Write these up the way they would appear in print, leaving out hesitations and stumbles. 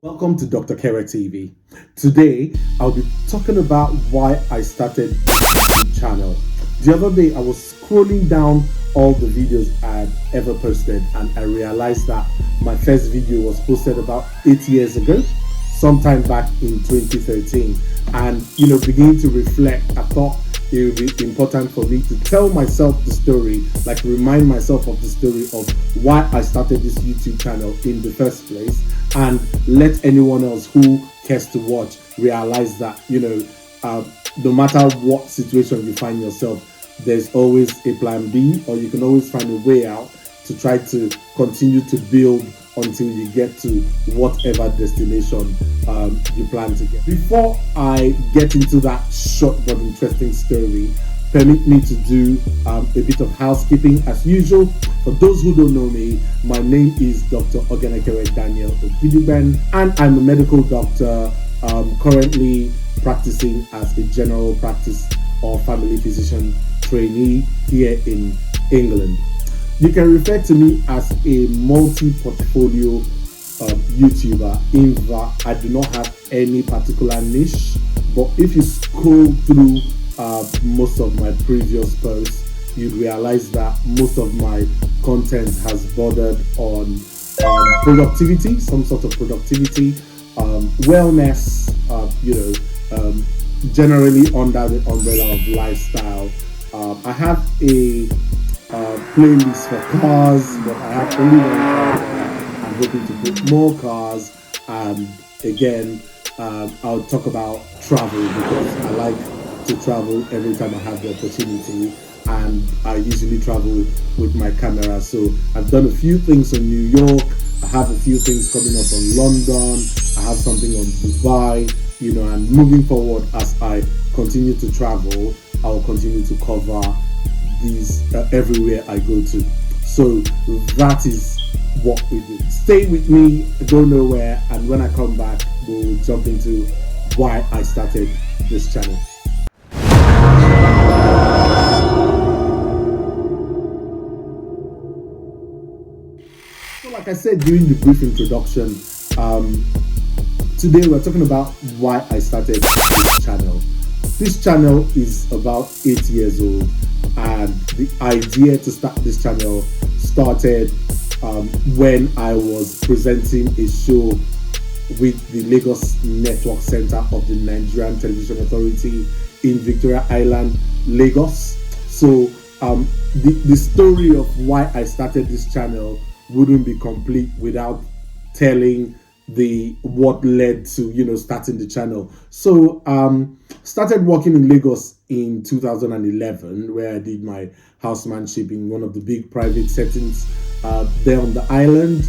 Welcome to Dr Kevwe TV. Today, I'll be talking about why I started this channel. The other day, I was scrolling down all the videos I had ever posted, and I realized that my first video was posted about 8 years ago, sometime back in 2013. And, beginning to reflect, I thought it would be important for me to tell myself the story, like remind myself of the story of why I started this YouTube channel in the first place, and let anyone else who cares to watch realize that, no matter what situation you find yourself, there's always a plan B, or you can always find a way out to try to continue to build until you get to whatever destination you plan to get. Before I get into that short but interesting story, permit me to do a bit of housekeeping as usual. For those who don't know me, my name is Dr. Daniel Ogidigben, and I'm a medical doctor currently practicing as a general practice or family physician trainee here in England. You can refer to me as a multi-portfolio YouTuber in that I do not have any particular niche, but if you scroll through most of my previous posts, you'd realize that most of my content has bordered on productivity, some sort of productivity, wellness, generally under the umbrella of lifestyle. I have a playlist for cars, but I have only one car there. I'm hoping to put more cars, and again, I'll talk about travel because I like to travel every time I have the opportunity, and I usually travel with my camera. So I've done a few things on New York, I have a few things coming up on London, I have something on Dubai, and moving forward as I continue to travel, I'll continue to cover these everywhere I go to. So that is what we do. Stay with me, go nowhere, and when I come back, we'll jump into why I started this channel. So like I said during the brief introduction, today we're talking about why I started this channel. This channel is about 8 years old, and the idea to start this channel started when I was presenting a show with the Lagos Network Center of the Nigerian Television Authority in Victoria Island, Lagos. So the story of why I started this channel wouldn't be complete without telling what led to starting the channel. So started working in Lagos in 2011, where I did my housemanship in one of the big private settings there on the island,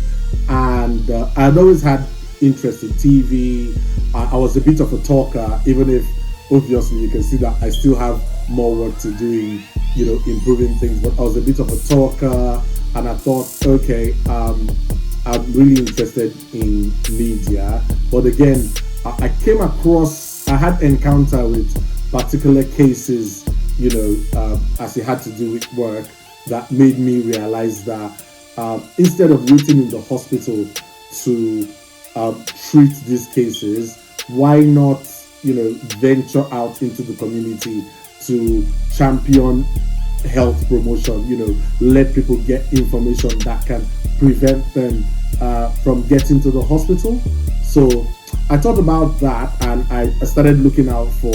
and I'd always had interest in TV. I was a bit of a talker, even if obviously you can see that I still have more work to do in improving things, but I was a bit of a talker, and I thought, okay, I'm really interested in media. But again, I came across, I had encounter with particular cases, as it had to do with work, that made me realize that instead of waiting in the hospital to treat these cases, why not, venture out into the community to champion health promotion, let people get information that can prevent them from getting to the hospital. So I thought about that, and I started looking out for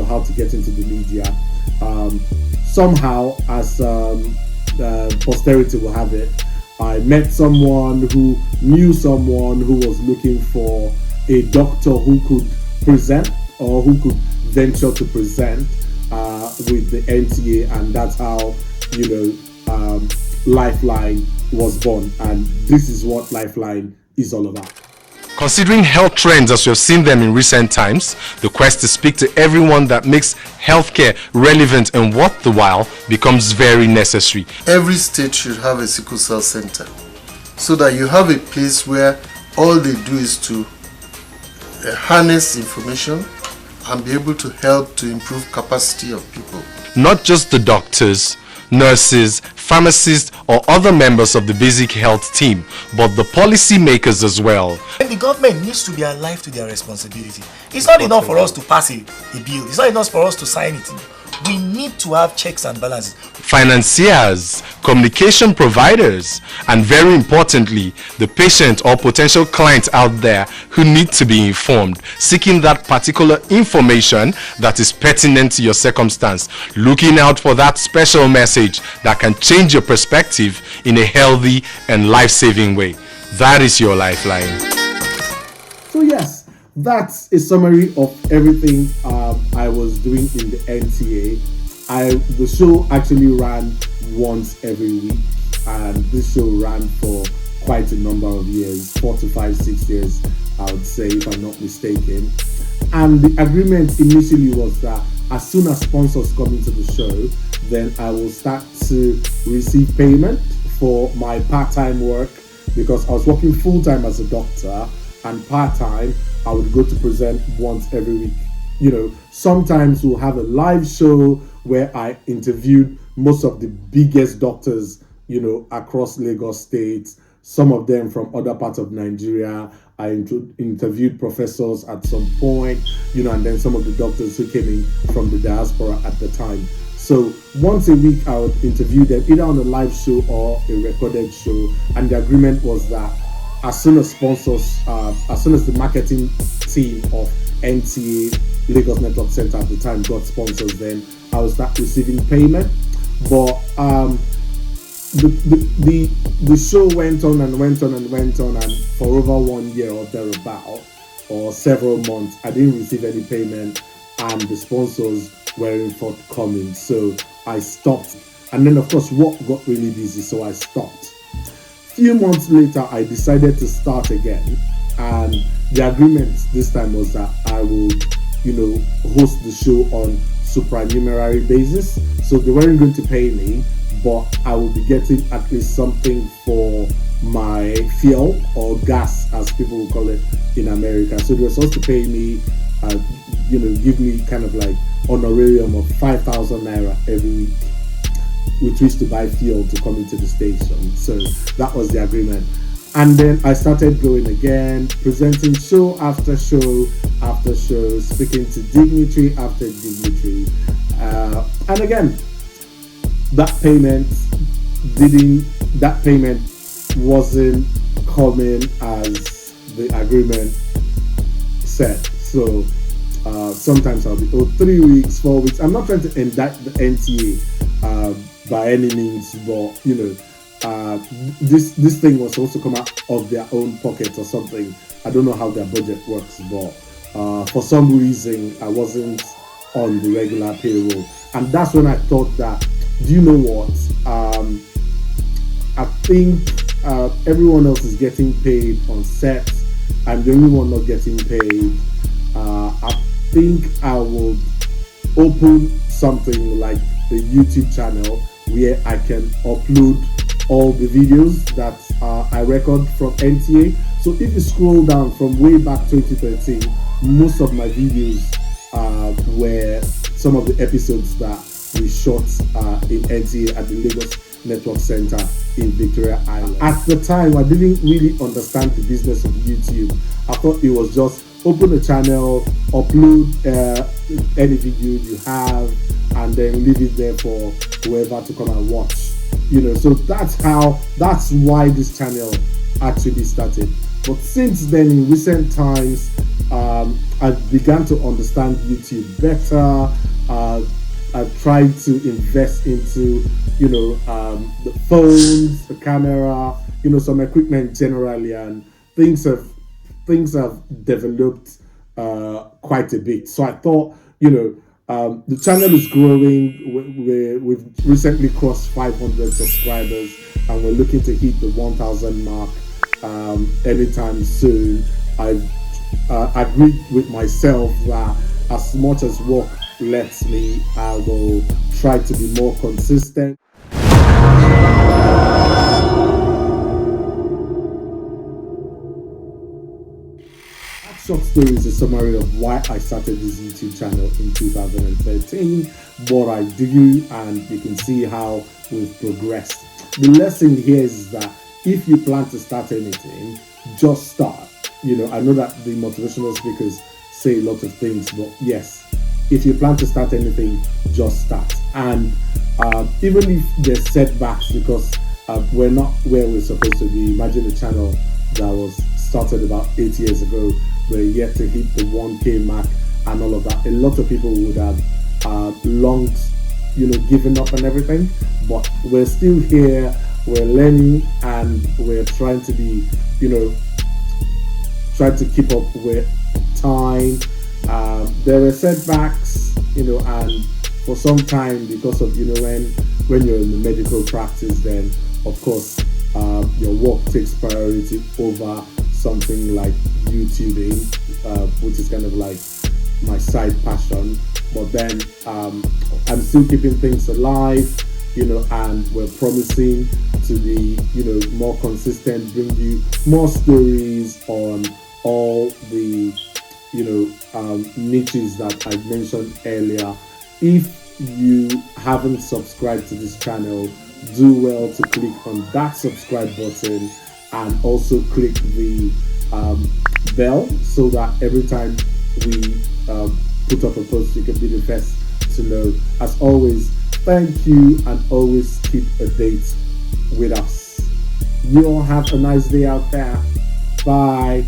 how to get into the media. Somehow, as posterity will have it, I met someone who knew someone who was looking for a doctor who could present, or who could venture to present with the NTA, and that's how Lifeline was born, and this is what Lifeline is all about. Considering health trends as we have seen them in recent times, the quest to speak to everyone that makes healthcare relevant and worth the while becomes very necessary. Every state should have a sickle cell center, so that you have a place where all they do is to harness information and be able to help to improve capacity of people. Not just the doctors, nurses, pharmacists, or other members of the basic health team, but the policy makers as well. And the government needs to be alive to their responsibility. It's not enough for us to pass a bill. It's not enough for us to sign it. We need to have checks and balances. Financiers, communication providers, and very importantly, the patient or potential client out there who need to be informed, seeking that particular information that is pertinent to your circumstance, looking out for that special message that can change your perspective in a healthy and life-saving way. That is your lifeline. So yes, that's a summary of everything I was doing in the NTA. The show actually ran once every week, and this show ran for quite a number of years, 4 to 5, 6 years, I would say, if I'm not mistaken. And the agreement initially was that as soon as sponsors come into the show, then I will start to receive payment for my part-time work, because I was working full-time as a doctor, and part-time I would go to present once every week. You know, sometimes we'll have a live show where I interviewed most of the biggest doctors, you know, across Lagos State, some of them from other parts of Nigeria. I interviewed professors at some point, you know, and then some of the doctors who came in from the diaspora at the time. So once a week, I would interview them either on a live show or a recorded show. And the agreement was that as soon as sponsors, as soon as the marketing team of NTA Lagos Network Center at the time got sponsors, then I would start receiving payment. But the show went on and went on and went on, and for over 1 year or thereabout, or several months, I didn't receive any payment, and the sponsors weren't forthcoming. So I stopped, and then of course work got really busy, so I stopped. Few months later, I decided to start again, and the agreement this time was that I would, you know, host the show on supernumerary basis. So they weren't going to pay me, but I would be getting at least something for my fuel or gas, as people will call it in America. So they were supposed to pay me, you know, give me kind of like honorarium of 5,000 naira every week, which was to buy fuel to come into the station. So that was the agreement. And then I started going again, presenting show after show after show, speaking to dignitary after dignitary. And again, that payment wasn't coming as the agreement said. So sometimes I'll be owed 3 weeks, 4 weeks. I'm not trying to indict the NTA by any means, but you know, this thing was supposed to come out of their own pocket or something. I don't know how their budget works, but for some reason I wasn't on the regular payroll, and that's when I thought that, do you know what? I think everyone else is getting paid on set. I'm the only one not getting paid. I think I would open something like a YouTube channel where I can upload all the videos that I record from NTA. So if you scroll down from way back 2013, most of my videos were some of the episodes that we shot in NTA at the Lagos Network Center in Victoria Island. At the time, I didn't really understand the business of YouTube. I thought it was just open a channel, upload any video you have, and then leave it there for whoever to come and watch. You know, so that's why this channel actually started. But since then, in recent times, I've begun to understand YouTube better. I've tried to invest into, you know, the phones, the camera, you know, some equipment generally, and things have developed quite a bit. So I thought, you know, the channel is growing. We've recently crossed 500 subscribers, and we're looking to hit the 1,000 mark anytime soon. I've agreed with myself that as much as work lets me, I will try to be more consistent. short story is a summary of why I started this YouTube channel in 2013, what I do, and you can see how we've progressed. The lesson here is that if you plan to start anything, just start. I know that the motivational speakers say a lot of things, but yes, if you plan to start anything, just start. And even if there's setbacks because we're not where we're supposed to be, imagine a channel that was started about 8 years ago, we're yet to hit the 1K mark and all of that. A lot of people would have long, given up and everything, but we're still here, we're learning, and we're trying to be, trying to keep up with time. There were setbacks, and for some time, because of, when you're in the medical practice, then of course your work takes priority over something like YouTubing, which is kind of like my side passion. But then I'm still keeping things alive, and we're promising to be, more consistent, bring you more stories on all the, niches that I mentioned earlier. If you haven't subscribed to this channel, do well to click on that subscribe button and also click the bell so that every time we put up a post, you can be the first to know. As always, thank you, and always keep a date with us. You all have a nice day out there. Bye.